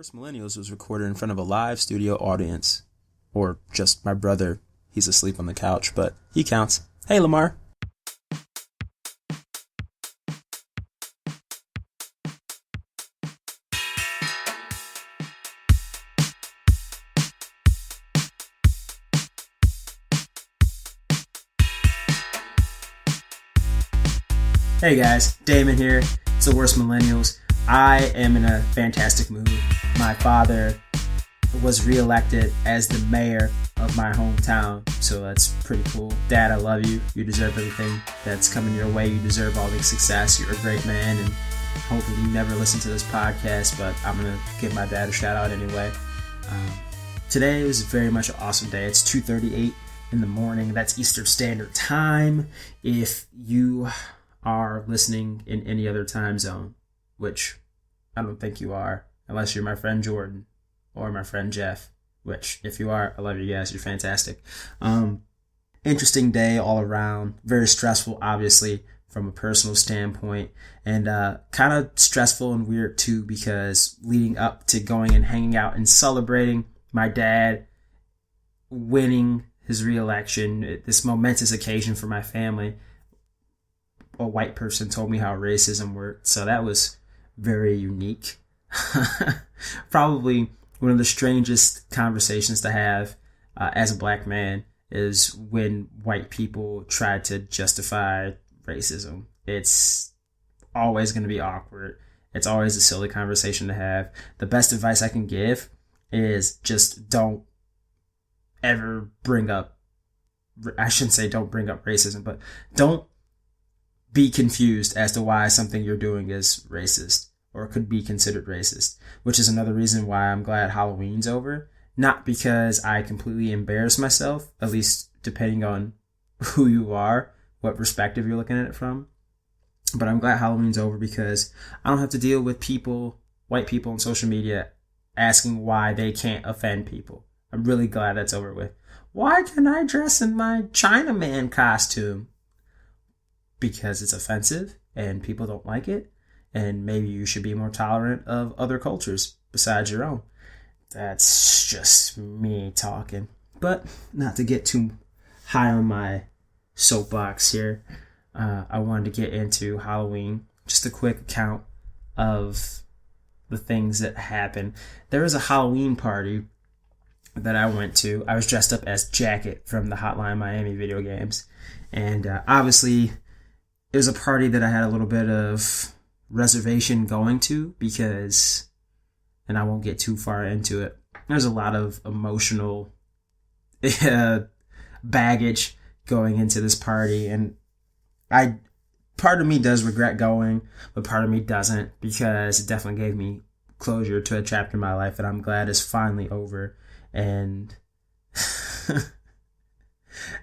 Worst Millennials was recorded in front of a live studio audience. Or just my brother. He's asleep on the couch, but he counts. Hey, Lamar. Hey guys, Damon here. It's the Worst Millennials. I am in a fantastic mood. My father was reelected as the mayor of my hometown, so that's pretty cool. Dad, I love you. You deserve everything that's coming your way. You deserve all the success. You're a great man, and hopefully you never listen to this podcast, but I'm going to give my dad a shout out anyway. Today was very much an awesome day. It's 2:38 in the morning. That's Eastern Standard Time. If you are listening in any other time zone, which I don't think you are, unless you're my friend Jordan or my friend Jeff, which if you are, I love you guys. You're fantastic. Interesting day all around. Very stressful, obviously, from a personal standpoint, and kind of stressful and weird too, because leading up to going and hanging out and celebrating my dad winning his re-election, this momentous occasion for my family, a white person told me how racism worked. So that was very unique. Probably one of the strangest conversations to have as a black man is when white people try to justify racism. It's always going to be awkward. It's always a silly conversation to have. The best advice I can give is just don't ever bring up, I shouldn't say don't bring up racism, but don't be confused as to why something you're doing is racist or could be considered racist, which is another reason why I'm glad Halloween's over. Not because I completely embarrass myself, at least depending on who you are, what perspective you're looking at it from. But I'm glad Halloween's over because I don't have to deal with people, white people on social media, asking why they can't offend people. I'm really glad that's over with. Why can I dress in my Chinaman costume? Because it's offensive and people don't like it, and maybe you should be more tolerant of other cultures besides your own. That's just me talking. But not to get too high on my soapbox here, I wanted to get into Halloween. Just a quick account of the things that happened. There was a Halloween party that I went to. I was dressed up as Jacket from the Hotline Miami video games, and obviously it was a party that I had a little bit of reservation going to because, and I won't get too far into it, there's a lot of emotional baggage going into this party, and part of me does regret going, but part of me doesn't, because it definitely gave me closure to a chapter in my life that I'm glad is finally over, and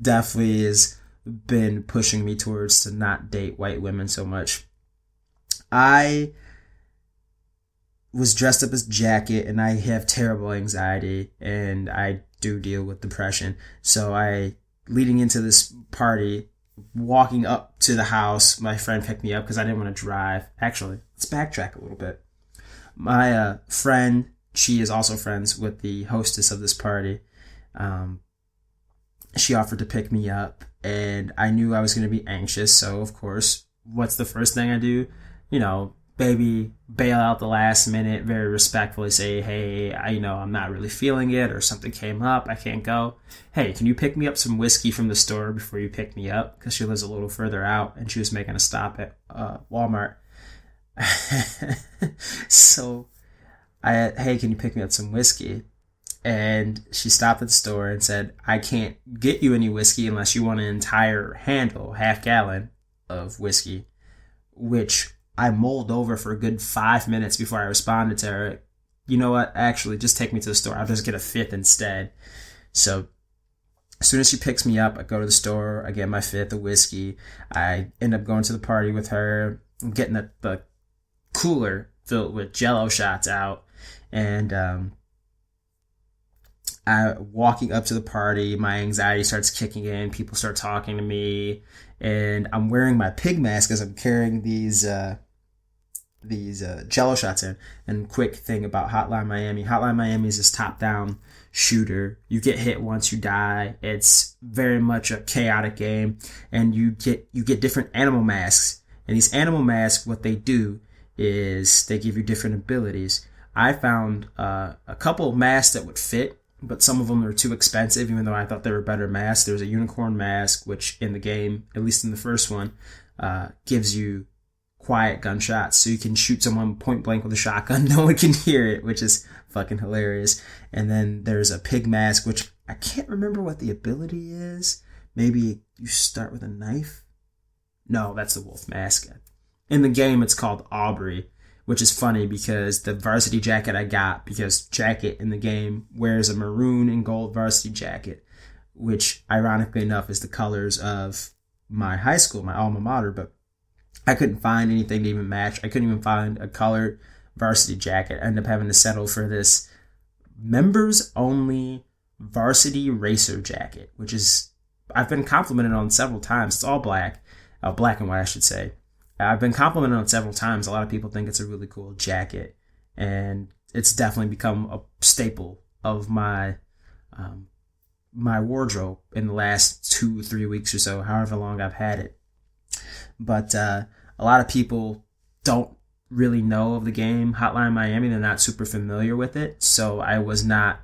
definitely is been pushing me towards to not date white women so much. I was dressed up as Jacket, and I have terrible anxiety, and I do deal with depression. So leading into this party, walking up to the house, my friend picked me up because I didn't want to drive. Actually, let's backtrack a little bit. My friend, she is also friends with the hostess of this party. She offered to pick me up, and I knew I was going to be anxious. So, of course, what's the first thing I do? Baby, bail out the last minute, very respectfully say, hey, I'm not really feeling it, or something came up, I can't go. Hey, can you pick me up some whiskey from the store before you pick me up? Because she lives a little further out, and she was making a stop at Walmart. So, hey, can you pick me up some whiskey? And she stopped at the store and said, I can't get you any whiskey unless you want an entire handle, half gallon of whiskey, which I mulled over for a good 5 minutes before I responded to her. You know what? Actually, just take me to the store. I'll just get a fifth instead. So as soon as she picks me up, I go to the store. I get my fifth of whiskey. I end up going to the party with her. I'm getting the cooler filled with Jell-O shots out. And walking up to the party, my anxiety starts kicking in. People start talking to me, and I'm wearing my pig mask as I'm carrying these these Jello shots in. And quick thing about Hotline Miami: Hotline Miami is this top-down shooter. You get hit once, you die. It's very much a chaotic game, and you get different animal masks. And these animal masks, what they do is they give you different abilities. I found a couple of masks that would fit, but some of them were too expensive, even though I thought they were better masks. There was a unicorn mask, which in the game, at least in the first one, gives you quiet gunshots, so you can shoot someone point blank with a shotgun. No one can hear it, which is fucking hilarious. And then there's a pig mask, which I can't remember what the ability is. Maybe you start with a knife? No, that's the wolf mask. In the game, it's called Aubrey, which is funny because the varsity jacket I got, because Jacket in the game wears a maroon and gold varsity jacket, which ironically enough is the colors of my high school, my alma mater, but I couldn't find anything to even match. I couldn't even find a colored varsity jacket. I ended up having to settle for this members only varsity racer jacket, which is, I've been complimented on several times. It's all black, black and white, I should say. I've been complimented on several times. A lot of people think it's a really cool jacket, and it's definitely become a staple of my my wardrobe in the last 2-3 weeks or so, however long I've had it. But a lot of people don't really know of the game Hotline Miami. They're not super familiar with it, so I was not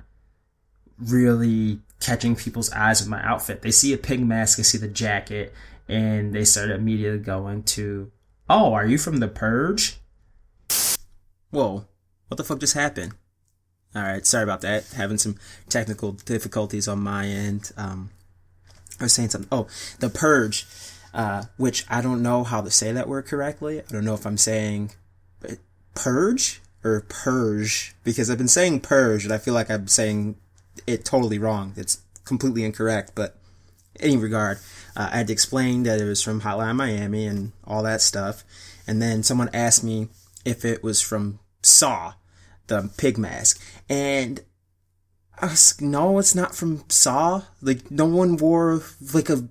really catching people's eyes with my outfit. They see a pig mask, they see the jacket, and they start immediately going to, "Oh, are you from The Purge?" Whoa, what the fuck just happened? Alright, sorry about that. Having some technical difficulties on my end. I was saying something. Oh, The Purge, which I don't know how to say that word correctly. I don't know if I'm saying purge or purge, because I've been saying purge and I feel like I'm saying it totally wrong. It's completely incorrect, but in any regard, I had to explain that it was from Hotline Miami and all that stuff. And then someone asked me if it was from Saw, the pig mask. And I was like, no, it's not from Saw. Like, no one wore like a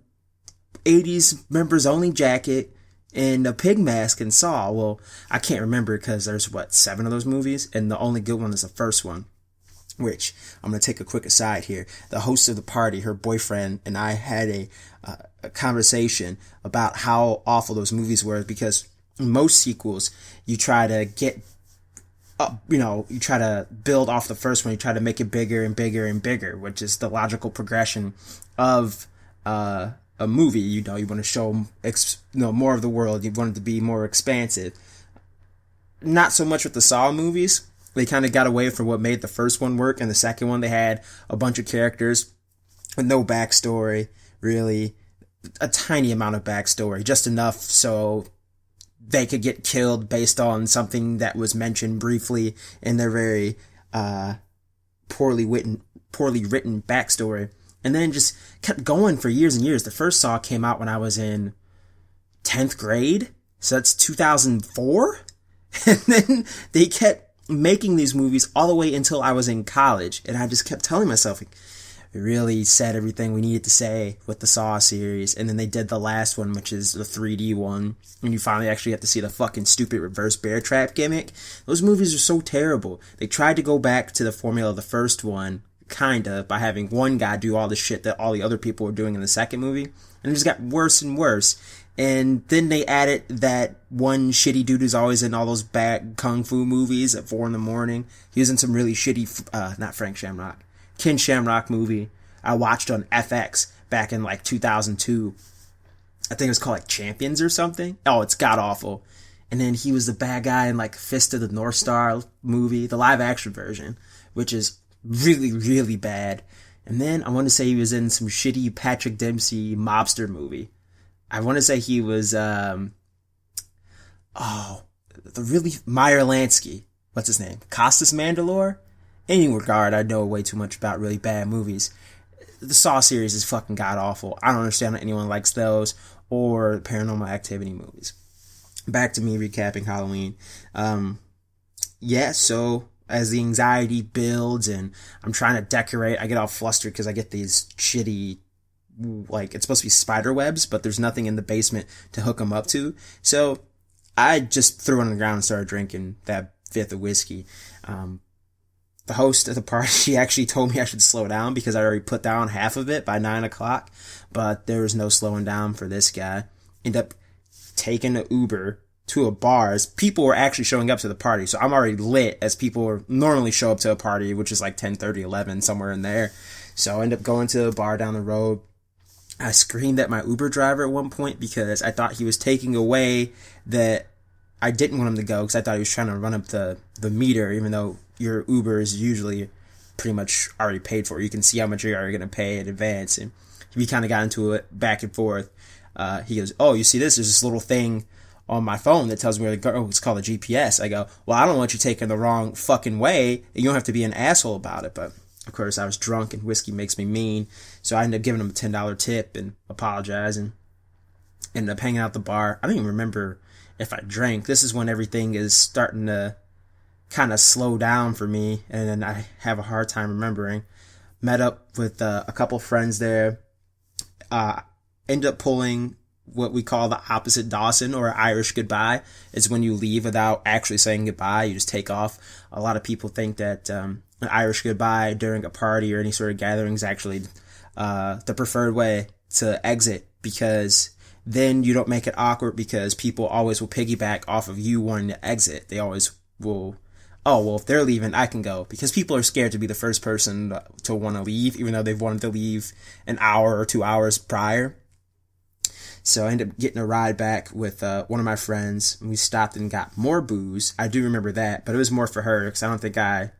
80s members only jacket and a pig mask in Saw. Well, I can't remember because there's 7 of those movies, and the only good one is the first one. Which, I'm going to take a quick aside here. The host of the party, her boyfriend, and I had a conversation about how awful those movies were, because in most sequels, you try to get up, you try to build off the first one, you try to make it bigger and bigger and bigger, which is the logical progression of a movie. You want to show more of the world, you want it to be more expansive. Not so much with the Saw movies. They kind of got away from what made the first one work, and the second one they had a bunch of characters with no backstory, really. A tiny amount of backstory, just enough so they could get killed based on something that was mentioned briefly in their very poorly written backstory. And then just kept going for years and years. The first Saw came out when I was in 10th grade, so that's 2004. And then they kept making these movies all the way until I was in college, and I just kept telling myself, like, we really said everything we needed to say with the Saw series. And then they did the last one, which is the 3D one, and you finally actually have to see the fucking stupid reverse bear trap gimmick. Those movies are so terrible. They tried to go back to the formula of the first one, kinda, by having one guy do all the shit that all the other people were doing in the second movie, and it just got worse and worse. And then they added that one shitty dude who's always in all those bad kung fu movies at 4 a.m. He was in some really shitty, not Frank Shamrock, Ken Shamrock movie I watched on FX back in 2002. I think it was called Champions or something. Oh, it's god awful. And then he was the bad guy in Fist of the North Star movie, the live action version, which is really, really bad. And then I want to say he was in some shitty Patrick Dempsey mobster movie. I want to say he was, the really Meyer Lansky. What's his name? Costas Mandalore? In any regard, I know way too much about really bad movies. The Saw series is fucking god awful. I don't understand how anyone likes those or Paranormal Activity movies. Back to me recapping Halloween. So as the anxiety builds and I'm trying to decorate, I get all flustered because I get these shitty, it's supposed to be spider webs, but there's nothing in the basement to hook them up to. So I just threw it on the ground and started drinking that fifth of whiskey. The host of the party, she actually told me I should slow down because I already put down half of it by 9 o'clock, but there was no slowing down for this guy. Ended up taking an Uber to a bar as people were actually showing up to the party. So I'm already lit as people normally show up to a party, which is like 10:30, 11, somewhere in there. So I ended up going to a bar down the road. I screamed at my Uber driver at one point because I thought he was taking away that I didn't want him to go because I thought he was trying to run up the meter, even though your Uber is usually pretty much already paid for. You can see how much you're already going to pay in advance. And we kind of got into it back and forth. He goes, "Oh, you see this? There's this little thing on my phone that tells me where to go. It's called a GPS. I go, "Well, I don't want you taking the wrong fucking way. You don't have to be an asshole about it." But of course, I was drunk and whiskey makes me mean. So I ended up giving him a $10 tip and apologizing. Ended up hanging out at the bar. I don't even remember if I drank. This is when everything is starting to kind of slow down for me, and then I have a hard time remembering. Met up with a couple friends there. Ended up pulling what we call the opposite Dawson, or Irish goodbye. It's when you leave without actually saying goodbye. You just take off. A lot of people think that an Irish goodbye during a party or any sort of gathering is actually the preferred way to exit, because then you don't make it awkward, because people always will piggyback off of you wanting to exit. They always will, "Oh, well, if they're leaving, I can go," because people are scared to be the first person to want to leave, even though they've wanted to leave an hour or 2 hours prior. So I ended up getting a ride back with one of my friends. We stopped and got more booze. I do remember that, but it was more for her because I don't think I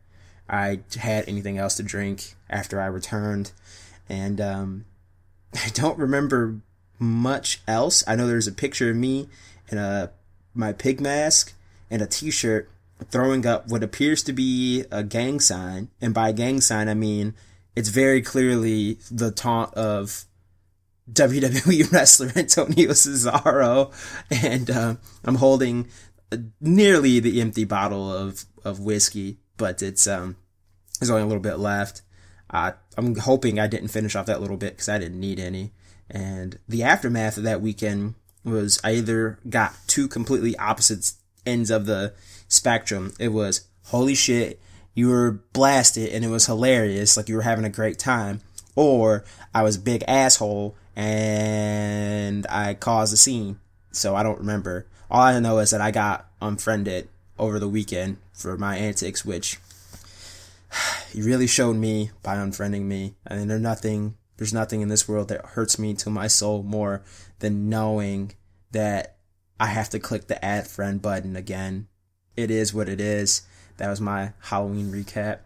had anything else to drink after I returned. And I don't remember much else. I know there's a picture of me in my pig mask and a t-shirt throwing up what appears to be a gang sign. And by gang sign, I mean it's very clearly the taunt of WWE wrestler Antonio Cesaro, and I'm holding nearly the empty bottle of whiskey, but there's only a little bit left. I'm hoping I didn't finish off that little bit because I didn't need any. And the aftermath of that weekend was I either got two completely opposite ends of the spectrum. It was, holy shit, you were blasted and it was hilarious, like you were having a great time, or I was a big asshole and I caused a scene. So I don't remember. All I know is that I got unfriended over the weekend for my antics, which he really showed me by unfriending me. I mean, there's nothing in this world that hurts me to my soul more than knowing that I have to click the add friend button again. It is what it is. That was my Halloween recap.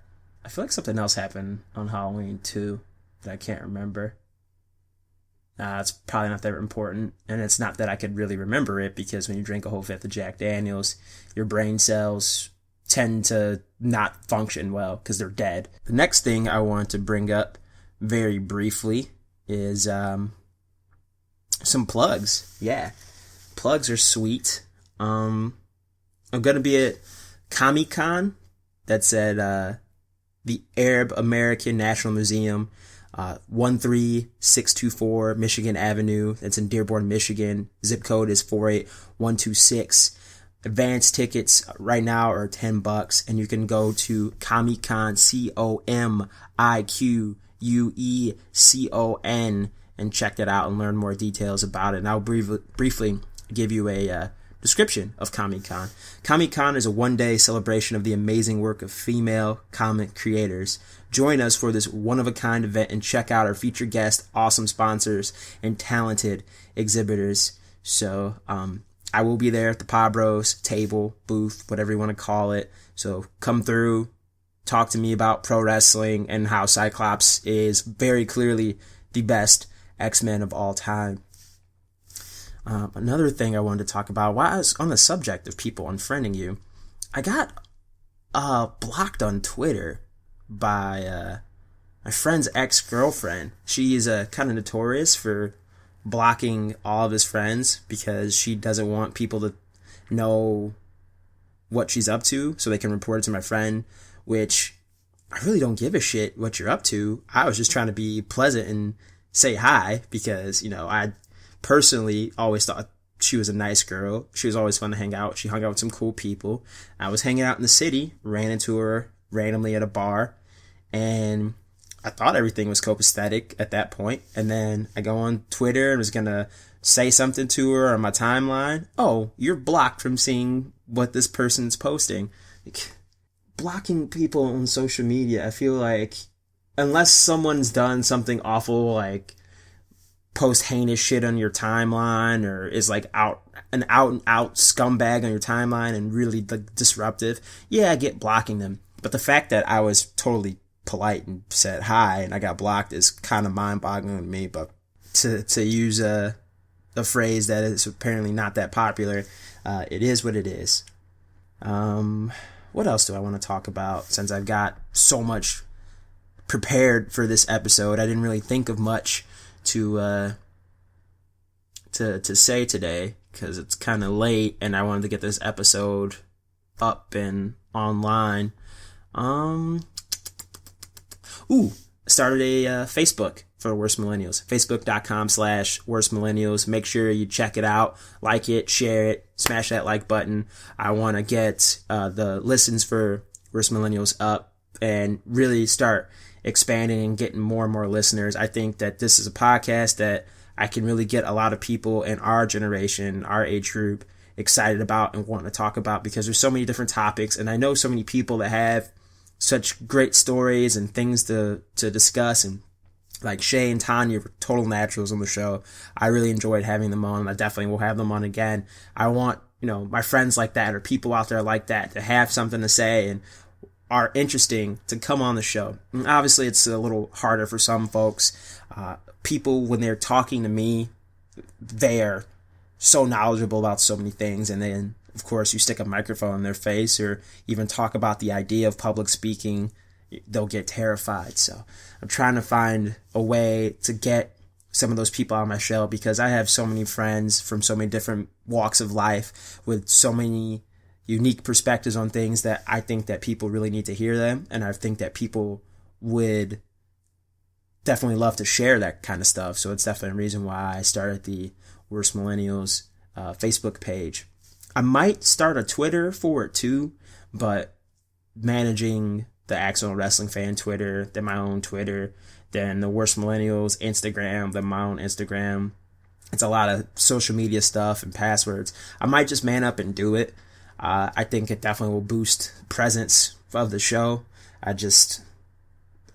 I feel like something else happened on Halloween too that I can't remember. It's probably not that important, and it's not that I could really remember it, because when you drink a whole fifth of Jack Daniels, your brain cells tend to not function well because they're dead. The next thing I want to bring up very briefly is some plugs. Yeah, plugs are sweet. I'm going to be at Comic-Con. That's at the Arab American National Museum, 13624 Michigan Avenue. That's in Dearborn, Michigan. Zip code is 48126. Advance tickets right now are $10, and you can go to Comic-Con, COMIQUECON, and check that out and learn more details about it. And I'll briefly give you a description of Comic-Con. Comic-Con is a one-day celebration of the amazing work of female comic creators. Join us for this one-of-a-kind event and check out our featured guests, awesome sponsors, and talented exhibitors. So, I will be there at the Pa Bros table, booth, whatever you want to call it. So come through, talk to me about pro wrestling and how Cyclops is very clearly the best X-Men of all time. Another thing I wanted to talk about, while I was on the subject of people unfriending you, I got blocked on Twitter by my friend's ex-girlfriend. She is kind of notorious for blocking all of his friends because she doesn't want people to know what she's up to so they can report it to my friend, which I really don't give a shit what you're up to. I was just trying to be pleasant and say hi because, I personally always thought she was a nice girl. She was always fun to hang out. She hung out with some cool people. I was hanging out in the city, ran into her randomly at a bar, and I thought everything was copacetic at that point. And then I go on Twitter and was going to say something to her on my timeline. Oh, you're blocked from seeing what this person's posting. Like, blocking people on social media, I feel like, unless someone's done something awful, like post heinous shit on your timeline, or is like an out and out scumbag on your timeline and really like disruptive, yeah, I get blocking them. But the fact that I was totally polite and said hi and I got blocked is kind of mind boggling to me. But to use a phrase that is apparently not that popular, it is what it is. What else do I want to talk about, since I've got so much prepared for this episode? I didn't really think of much to say today because it's kind of late and I wanted to get this episode up and online. Started a Facebook for Worst Millennials. Facebook.com/Worst Millennials. Make sure you check it out, like it, share it, smash that like button. I want to get the listens for Worst Millennials up and really start expanding and getting more and more listeners. I think that this is a podcast that I can really get a lot of people in our generation, our age group, excited about and wanting to talk about, because there's so many different topics, and I know so many people that have such great stories and things to discuss. And like Shay and Tanya were total naturals on the show. I really enjoyed having them on. I definitely will have them on again. I want, my friends like that, or people out there like that, to have something to say and are interesting, to come on the show. And obviously, it's a little harder for some folks. People, when they're talking to me, they're so knowledgeable about so many things, and then, of course, you stick a microphone in their face or even talk about the idea of public speaking, they'll get terrified. So I'm trying to find a way to get some of those people on my show, because I have so many friends from so many different walks of life with so many unique perspectives on things that I think that people really need to hear them. And I think that people would definitely love to share that kind of stuff. So it's definitely a reason why I started the Worst Millennials Facebook page. I might start a Twitter for it too, but managing the Accidental Wrestling Fan Twitter, then my own Twitter, then the Worst Millennials Instagram, then my own Instagram. It's a lot of social media stuff and passwords. I might just man up and do it. I think it definitely will boost presence of the show. I just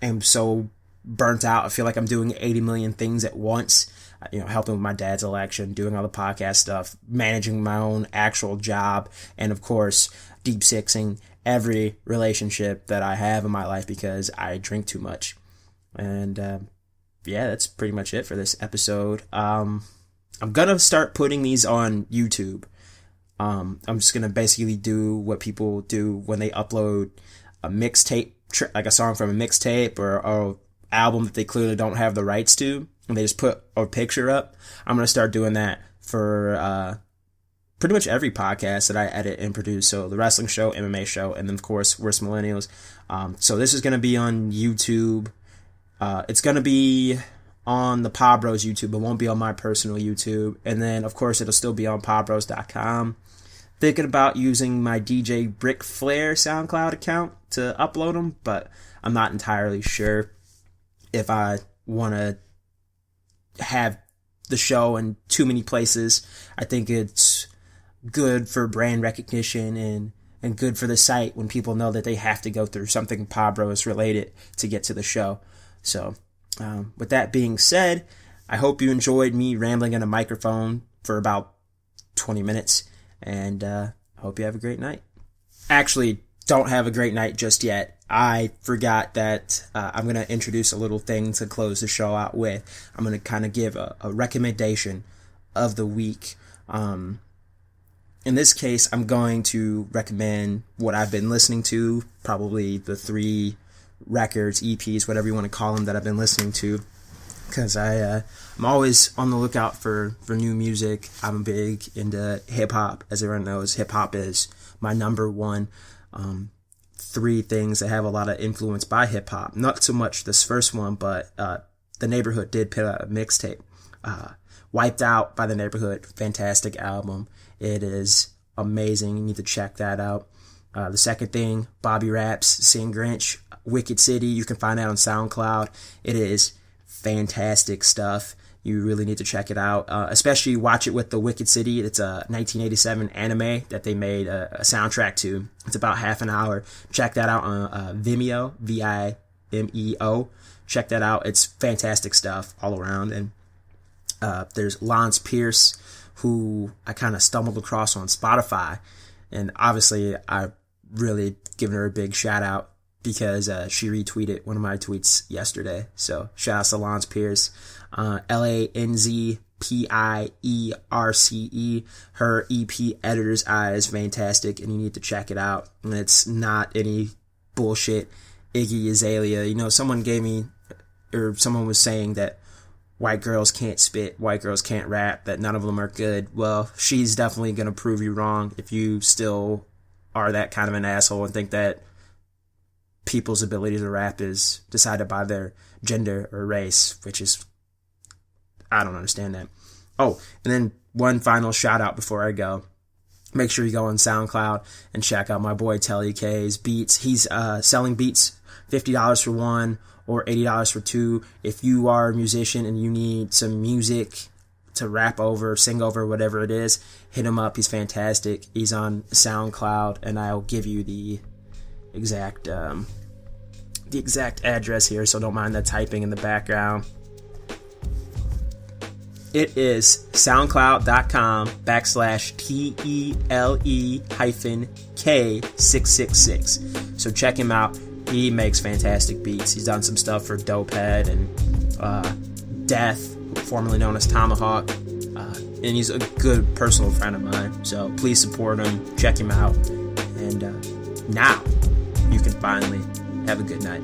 am so burnt out. I feel like I'm doing 80 million things at once. Helping with my dad's election, doing all the podcast stuff, managing my own actual job, and of course, deep sixing every relationship that I have in my life because I drink too much. And that's pretty much it for this episode. I'm gonna start putting these on YouTube. I'm just gonna basically do what people do when they upload a mixtape, like a song from a mixtape or an album that they clearly don't have the rights to, and they just put a picture up. I'm going to start doing that for pretty much every podcast that I edit and produce. So the wrestling show, MMA show, and then of course Worst Millennials. So this is going to be on YouTube. It's going to be on the Podbros YouTube. It won't be on my personal YouTube. And then of course it'll still be on podbros.com. Thinking about using my DJ Brick Flair SoundCloud account to upload them, but I'm not entirely sure if I want to have the show in too many places. I think it's good for brand recognition and good for the site when people know that they have to go through something Podbros related to get to the show. So with that being said, I hope you enjoyed me rambling in a microphone for about 20 minutes, and I hope you have a great night. Actually, don't have a great night just yet. I forgot that I'm going to introduce a little thing to close the show out with. I'm going to kind of give a recommendation of the week. In this case, I'm going to recommend what I've been listening to, probably the 3 records, EPs, whatever you want to call them, that I've been listening to, because I'm always on the lookout for new music. I'm big into hip-hop. As everyone knows, hip-hop is my number one. 3 things that have a lot of influence by hip-hop. Not so much this first one, but The Neighborhood did put out a mixtape Wiped Out by The Neighborhood, fantastic album. It is amazing. You need to check that out. The second thing, Bobby Raps, Sing Grinch, Wicked City. You can find that on SoundCloud. It is fantastic stuff. You really need to check it out, especially watch it with the Wicked City. It's a 1987 anime that they made a soundtrack to. It's about half an hour. Check that out on Vimeo, Vimeo. Check that out. It's fantastic stuff all around. And there's Lance Pierce, who I kind of stumbled across on Spotify. And obviously, I really given her a big shout out because she retweeted one of my tweets yesterday. So shout out to Lance Pierce. LANZPIERCE. Her EP Editor's Eye is fantastic, and you need to check it out. And it's not any bullshit Iggy Azalea. You know, someone was saying that white girls can't spit, white girls can't rap, that none of them are good. Well, she's definitely going to prove you wrong if you still are that kind of an asshole and think that people's ability to rap is decided by their gender or race, which is, I don't understand that. Oh, and then one final shout out before I go. Make sure you go on SoundCloud and check out my boy Telly K's beats. He's selling beats, $50 for one or $80 for two. If you are a musician and you need some music to rap over, sing over, whatever it is, hit him up. He's fantastic. He's on SoundCloud, and I'll give you the exact address here, so don't mind the typing in the background. It is soundcloud.com/TELE-K666. So check him out. He makes fantastic beats. He's done some stuff for Dopehead and Death, formerly known as Tomahawk. And he's a good personal friend of mine. So please support him. Check him out. And now you can finally have a good night.